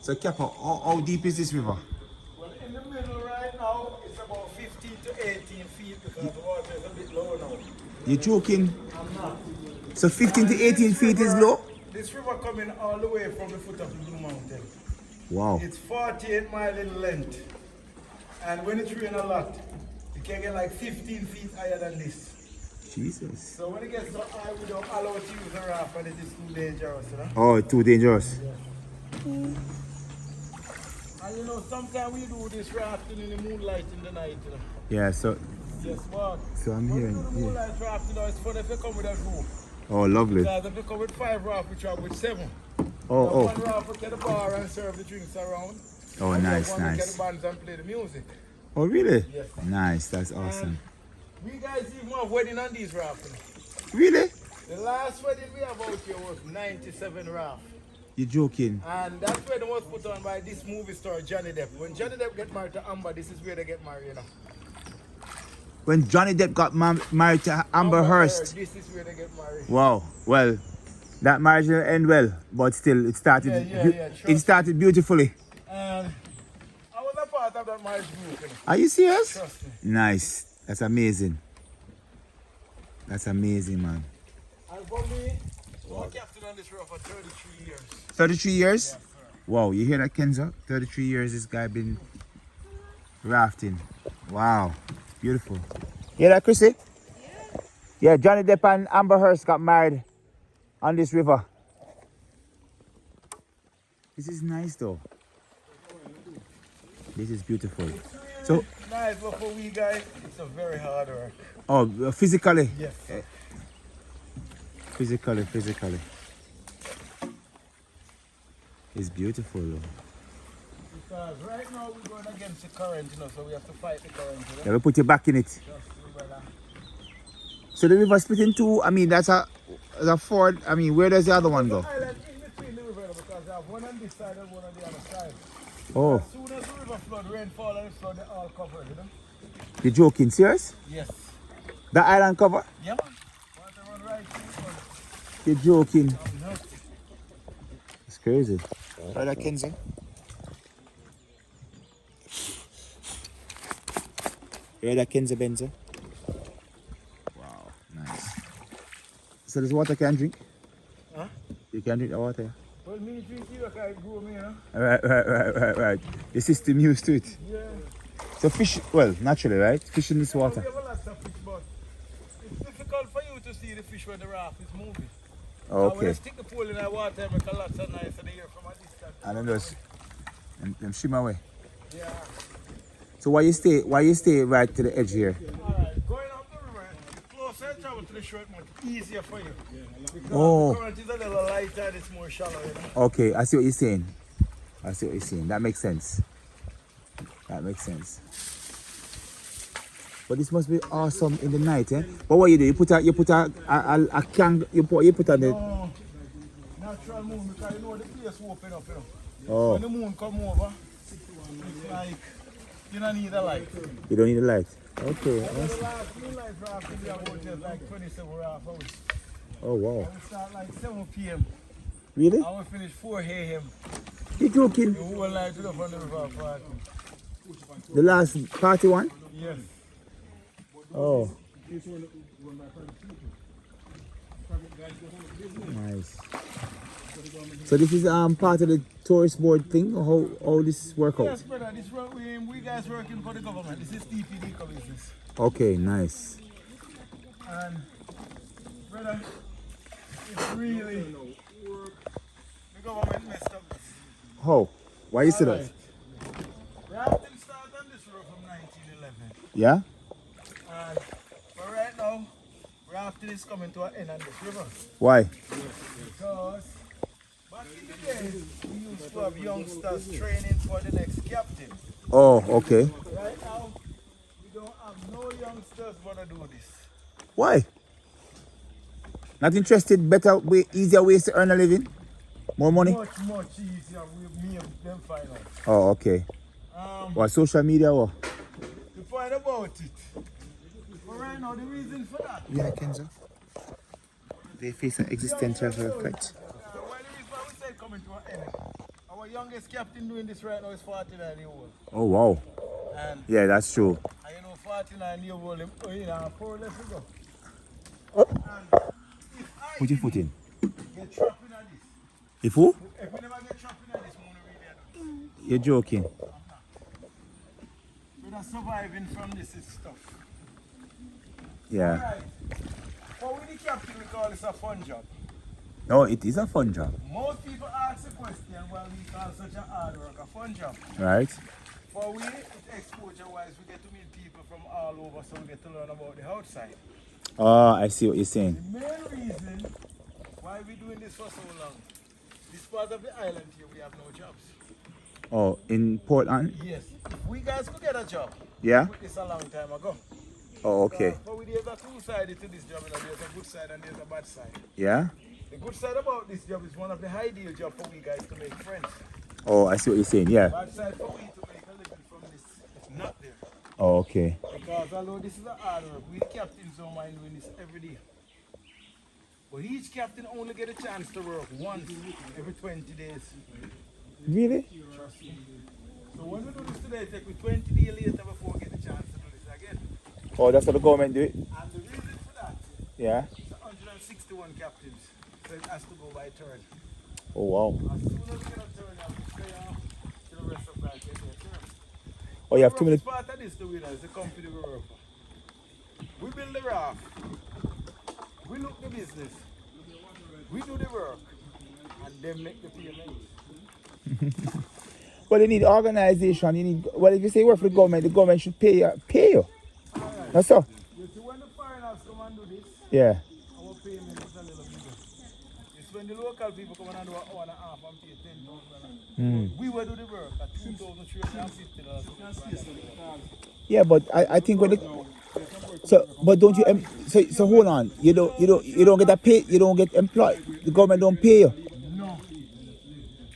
So Kappa, how deep is this river? Well, in the middle right now, it's about 15 to 18 feet because the water is a bit low now. You're joking? I'm not. So 15 to 18 feet is low? This river coming all the way from the foot of the Blue Mountain. Wow. It's 48 miles in length. And when it's raining a lot, you can get like 15 feet higher than this. Jesus. So when it gets so high, we don't allow to use a raft and it is too dangerous, you know? Oh, too dangerous. And you know, sometimes we do this rafting in the moonlight in the night, you know? Yeah, so Yes, what? So I'm when hearing, we do the moonlight rafting, it's fun if you come with a group. oh, lovely. Because if you come with 5 rafts, we travel with 7. Oh, oh. One raft will get the bar and serve the drinks around. Oh, and nice, one will get nice. the bands and play the music. Oh, really? Yes. Nice, that's awesome. And we guys even have wedding on these rafts. Really? The last wedding we have out here was 97 rafts. You're joking? And that wedding was put on by this movie star, Johnny Depp. When Johnny Depp get married to Amber, this is where they get married, you know. When Johnny Depp got married to Amber Heard, this is where they get married. wow. Well, that marriage didn't end well, but still, it started. It started beautifully. And I was a part of that marriage group. You know. Are you serious? Trust me. Nice. That's amazing. That's amazing, man. And for me, I captain on this river for 33 years. 33 years? Yes, sir. Wow, you hear that, Kenza? 33 years this guy been rafting. Wow, beautiful. Hear that, Chrissy? Yeah, Johnny Depp and Amber Heard got married on this river. This is nice though. This is beautiful. It's really So, nice, but for we guys, it's a very hard work. oh, physically? Yes. Physically. It's beautiful though. Because right now we're going against the current, you know, so we have to fight the current, you know. Yeah, we put you back in it. Just brother. So the river split in two. I mean, that's a ford. I mean, where does the other one go? Island in between the river because I have one on this side and one on the other side. Oh, As soon as the river flood, rainfall and flood, they all covered, you know. you're joking? Serious? Yes. The island cover? Yeah, man. Water run right through the You're joking? front. It's crazy. Brother Kenzie. Brother Kenzie Benza. Wow, nice. So this water can drink? Huh? You can drink the water? Well, me drink here, I grow me, you know. Right. The system used to it. Yeah. So fish, well, naturally, right? Fish in this water. We have a lot of fish, but it's difficult for you to see the fish when the raft is moving. Oh, When I okay. stick the pole in the water, I make a lot of nice and hear from a distance. And then just them swim away. Yeah. So why you stay right to the edge here? Alright, going up the river, the closer you travel to the shore, much easier for you. Because Oh. the current is a little lighter and it's more shallow, you know. Okay, I see what you're saying. That makes sense. But this must be awesome in the night, eh? But what you do? You put a can. You put on the. No, natural moon because you know the place open up, you know. Oh, When the moon come over, it's like you don't need a light. you don't need a light. Okay, The awesome. last moonlight raft we have out here is like 27 raft hours. Oh wow. We start like 7 p.m. Really? and we finish 4 a.m. You joking? The whole night we up on the river party. The last party one? Yes. Oh. Nice. So this is part of the tourist board thing, or how this work out? Yes, brother. This work we guys working for the government. This is TPD business. Okay, nice. And brother, it's really the government messed up this. How? Why you say that? Alright. Rafting started on this road from 1911. Yeah? And but right now, rafting is coming to an end on this river. Why? Because back in the days, we used to have youngsters training for the next captain. Oh, okay. Right now, we don't have no youngsters want to do this. Why? Not interested? Better way, easier ways to earn a living? More money? Much easier. Me and them find out. Oh, okay. What, social media or? To find about it. But right now, the reason for that. Yeah, Kenzo. They face an existential threat. Why the reason why we say coming to an end? Our youngest captain doing this right now is 49 years old. Oh wow. And Yeah, that's true. I know 49 years old, you know, 4 left to go. Up. And if I Put your foot in. get trapped in this, If who? if we never get trapped in this, we won't really do. You're joking. We're not surviving from this is stuff. Yeah. Alright. For we the captain, we call this a fun job. No, it is a fun job. Most people ask the question, well, we call such a hard work a fun job. Right? For we, exposure-wise, we get to meet people from all over, so we get to learn about the outside. Oh, I see what you're saying. The main reason why we're doing this for so long, this part of the island here, we have no jobs. Oh, in Portland? Yes. If we guys could get a job, Yeah? we did this a long time ago. Oh, okay. But we there's a two-sided to this job, you know, there's a good side and there's a bad side. Yeah? The good side about this job is one of the ideal jobs for we guys to make friends. Oh, I see what you're saying. Yeah. Bad side for we to make a living from this, it's not there. Oh, okay. Because although this is a hard work, we captains don't mind doing this every day. But each captain only get a chance to work once every 20 days. Really? Trust me. So when we do this today, it take me 20 days later before we get the chance to do this again. Oh, that's what the government do it? And the reason for that, Yeah. it's 161 captains. So it has to go by turn. Oh, wow. As soon as we get a turn, we stay off till the rest of the guys get their turn. Oh, you have too many. The part of this to win is the company we work for. We build the raft. We look the business. We do the work. And then make the payments. Well, you need organization. You need. Well, if you say you work for the government should pay you. Pay you. Alright. That's all. You see, when the foreigners come and do this, Yeah. our payment is a little bigger. It's when the local people come and do an hour and a half and pay $10,000. We will do the work at $2,350. Yeah, but I think when the. So, but don't you? So hold on. You don't get a pay. You don't get employed. The government don't pay you. No.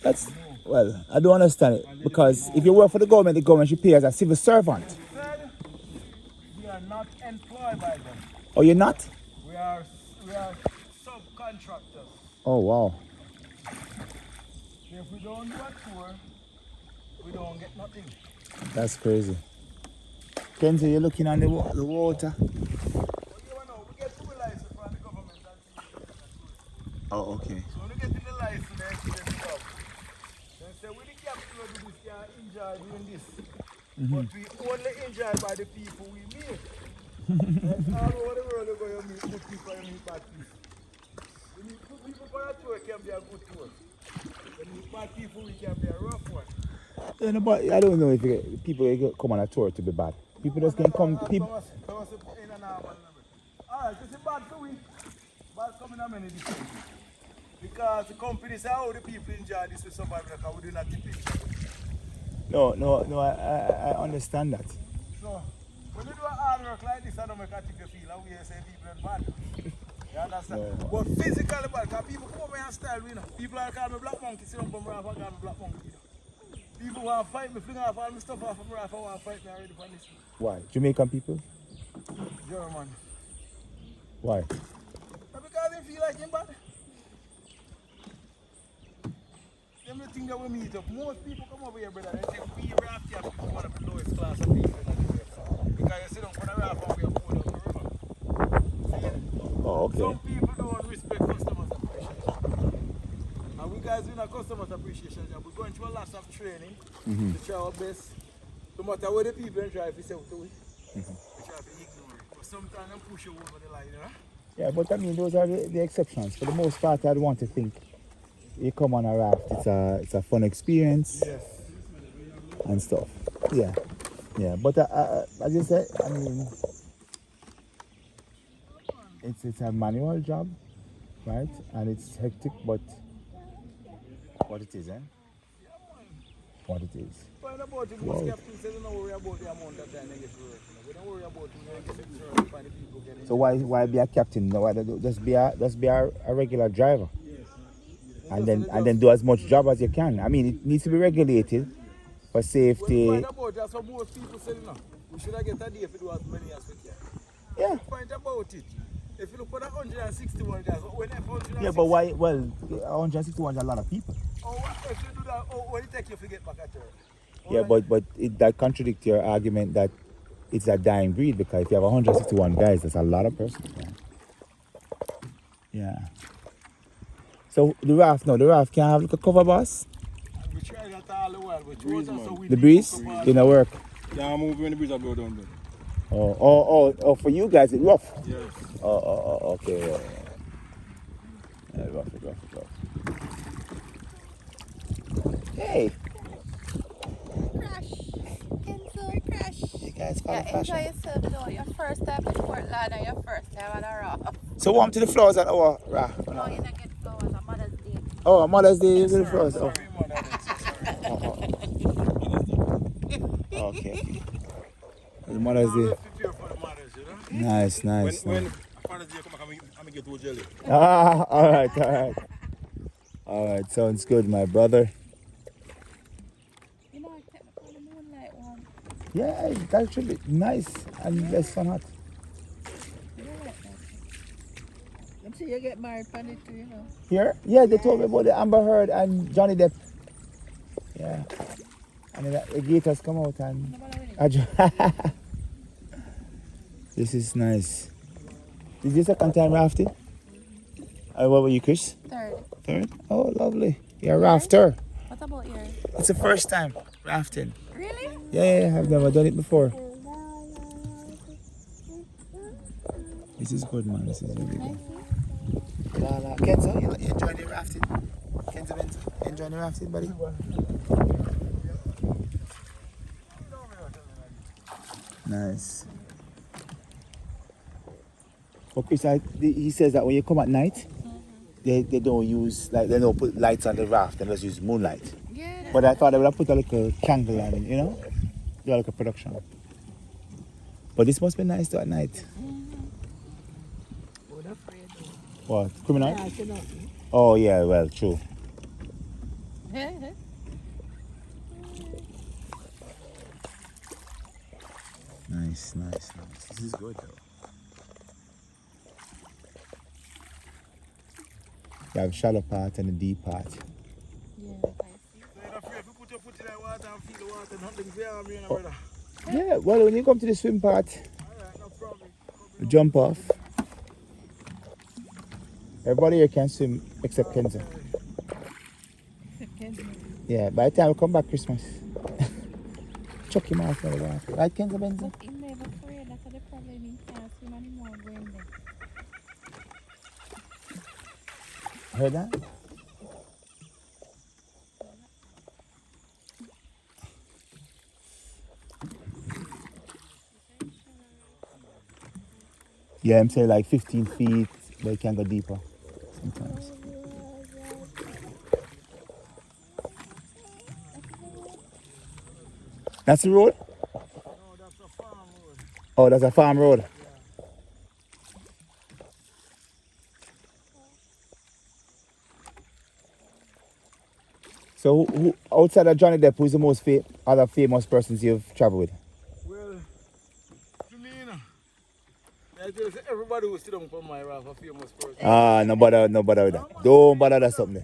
That's. Well, I don't understand it because if you work for the government should pay you as a civil servant. Said, we are not employed by them. Oh, you're not? We are subcontractors. Oh, wow. If we don't do a tour, we don't get nothing. That's crazy. Kenzie, you're looking on the water. But you know, we get 2 licenses from the government and Oh, okay. so when we get in the license, they explain the job. They say, we the captain will do this, can enjoy doing this. But we only enjoy by the people we meet. That's all over the world, you go, you meet good people, you meet bad people. You meet good people for a tour, it can be a good tour. You meet bad people, it can be a rough one. Yeah, no, but I don't know if people come on a tour to be bad. People just can come. People. Alright, this is bad for we. Bad coming on many different. Because the company say how the people enjoy this with survival because we do not keep it. No. I understand that. So when you do a hard work like this, I don't make a think you feel how we say people are bad. You understand? No. But physically bad, because people come over and style, you know. People are calling me black monkey, sit down from raft and call me black monkey. You know. People want to fight me, fling off all my stuff off from raft and want to fight me already for this. Why? Jamaican people? German. Why? Because they feel like him bad. Them the thing that we meet up. Most people come over here, brother, they think we raft here people one of the lowest class of people in the place. Because you sit down for the raft and we are poured out the river. See? Oh, okay. Some people don't respect customers' appreciation. And we guys doing a customers' appreciation job. We're going through a lot of training to try our best. No matter what the people try to say to it, we try to ignore it. But sometimes they push you over the line, you know? Yeah, but I mean, those are the exceptions. For the most part, I'd want to think you come on a raft, it's a fun experience. Yes. And stuff. Yeah. But as you said, I mean, it's a manual job, right? And it's hectic, but what it is, eh? What it is. Find about it, most captains say don't worry about the amount of time they get to work. We don't worry about the people getting. So why be a captain? No, why just be a regular driver, and then do as much job as you can. I mean, it needs to be regulated for safety. Find about that's what most people say now. We should have get a day if we do as many as we can. Yeah. Find about it. If you look for that 161 guys, when 161. Yeah, but why? Well, 161 is a lot of people. Oh, if you do do that, what it take you to get back at her? Yeah, but that contradicts your argument that it's a dying breed, because if you have 161 guys, that's a lot of persons, man. Yeah. So the raft can have like a cover, boss? We try that all the while, but Breeze, so man. we The breeze? You know work. Yeah, I'm moving the breeze I blow down there. Oh, for you guys, it's rough. Yes. Okay. Yeah, rough. Hey, Crash. Enjoy crash. you guys follow Yeah, enjoy fashion. yourself though. Your first time in Portland and your first time on a raft. So warm to the floors at our raft. No, you don't get flowers on Mother's Day. Oh, Mother's Day, you do the floors. Oh. Sorry, man, Okay. The Mother's Day. prepare for the mothers, you know? Nice. When Father's Day come back, I'm get to jelly. All right, sounds good, my brother. You know, I kept up on the moonlight one. Yeah, that should be nice and less fun hot. You don't like that. Let's see you get married on it too, you know. Here? Yeah, they told me about the Amber Heard and Johnny Depp. Yeah. And then the gators come out and... This is nice. Is this second time rafting? What were you, Chris? Third. Oh, lovely. You're a rafter. What about yours? It's the first time rafting. Really? Yeah, I've never done it before. This is good, man. This is really good. Kenzo, you enjoying the rafting? Kenzo, enjoying the rafting, buddy? Nice. Well, Chris, he says that when you come at night, they don't use, like, they don't put lights on the raft, they just use moonlight. Yeah. But I thought they would have put a little candle on it, you know? Do like a production. But this must be nice though at night. What? Criminal? Oh yeah, well, true. Nice. This is good though. You have shallow part and a deep part. Yeah, So you're not afraid to put your foot in the water and feel the water, nothing for you, brother. Yeah, well, when you come to the swim part, Alright, no problem. you jump off. Everybody here can swim except Kenzo. Yeah, by the time we come back Christmas, chuck him off in the water. Right, Kenzo Benzo? But he never afraid. That's the problem. He can't swim anymore going there. Heard that? Yeah, I'm saying like 15 feet, but you can go deeper sometimes. That's the road? No, that's a farm road. Oh, that's a farm road. So who outside of Johnny Depp, who's the most other famous persons you've traveled with? Well, to me, you know, I just everybody who sit down for my raft a famous person. No bother with that. Don't bother that something. Me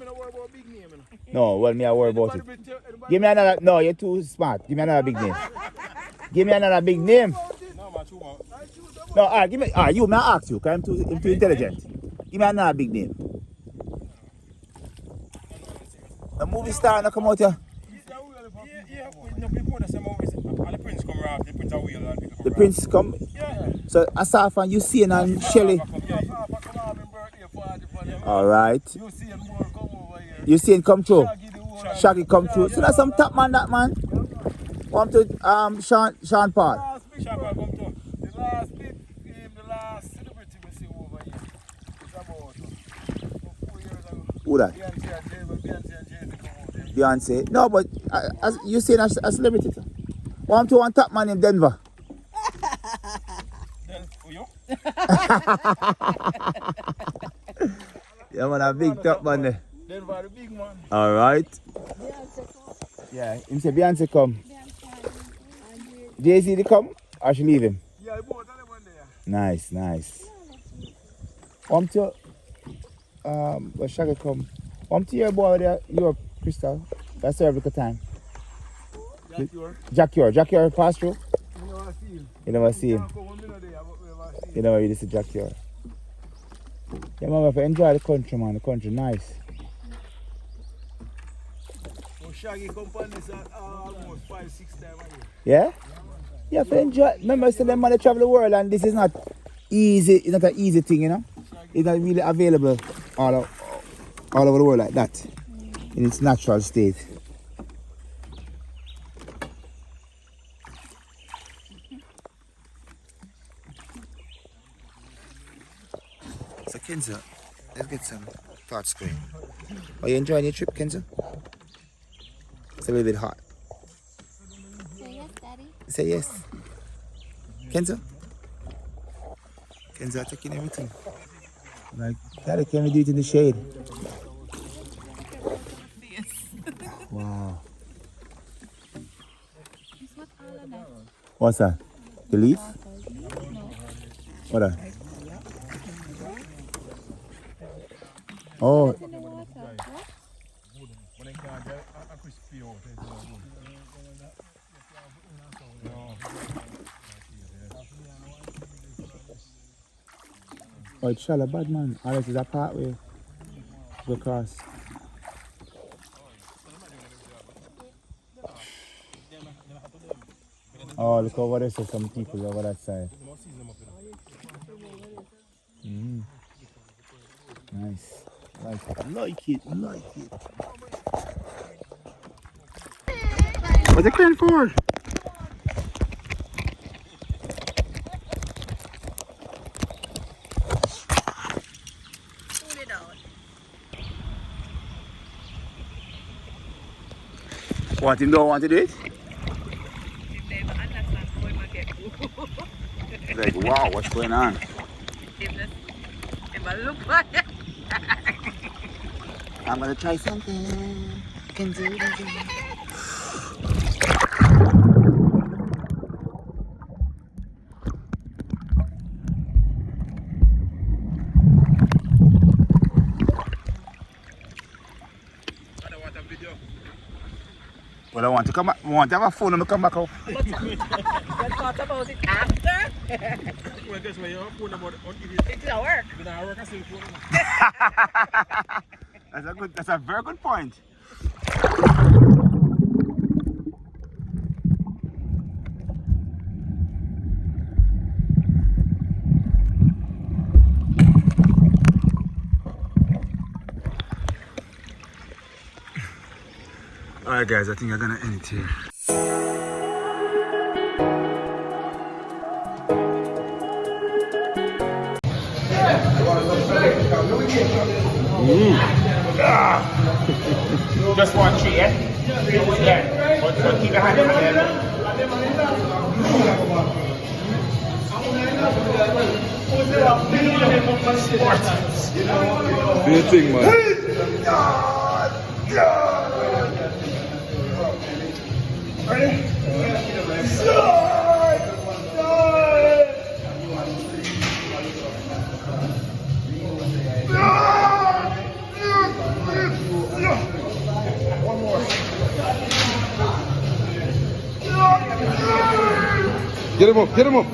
no worry about big name, you know. No, well, me I worry about it. Anybody Give me another, no, you're too smart. Give me another big name. Give me another big name. No, man, too much. No, give me, you, may I ask you, because I'm too intelligent. Give me another big name. The movie star no come out here. Yeah, before the same movies, and the Prince come around, the Prince a wheel and pick up The Prince come. Yeah. So Asaf and Usain and Shelly. Alright. You see him more come over here. Usain come through. Shaggy the one. Shaggy come through. So that's some top man, that man. Come to Sean Paul. Last big Shaggy come too. The last big film, the last celebrity we see over here. It's about 4 years ago. Who that? Beyonce and Jay-Z come over there. Beyonce. No, but as Usain a celebrity. One to one top man in Denver. Then, for you? Yeah, man, a big top man there. Denver the big man. Alright. Yeah, him say Beyonce come. Jay-Z they come? Or she leave him? Yeah, both of them one there. Nice. To Shaggy come. To your boy there, Europe Crystal. That's served at the time. Jack Yor. Jack Yor pass through? You never see him. You never see him. Can't come on me no day, but we never see him. You never really see Jack Yor. Yeah, man, if I enjoy the country, man. The country nice. Oh, Shaggy companies are almost 5-6 times a year. Yeah? Yeah, if I enjoy. Remember, I said them man they travel the world and this is not easy. It's not an easy thing, you know? It's not really available all over the world like that. In its natural state. So Kenzo, let's get some thoughts going. Are you enjoying your trip, Kenzo? It's a little bit hot. Say yes, Daddy. Say yes. Kenzo? Kenzo taking everything. Like, Daddy, can we do it in the shade? Wow. What's that? The leaf? What that? Oh. Oh, it's shallow bad man. All this is a pathway to go across. Oh, look over there, so some people over that side. Nice. Like it. What's the crane for? Pull it out. What, him don't want to do it? If they understand how it might get cool. Like, wow, what's going on? If I look like it. I'm gonna try something. Can do it. Well, I want to come back. I want to have a phone and come back out. Let's talk about it after. Well, guess what? You're phone about It's our work. I still phone. That's a very good point. Alright guys, I think I'm gonna end it here. Just one tree, eh? Yeah. But keep your hand in there. Do your thing, man. Get him up, get him up.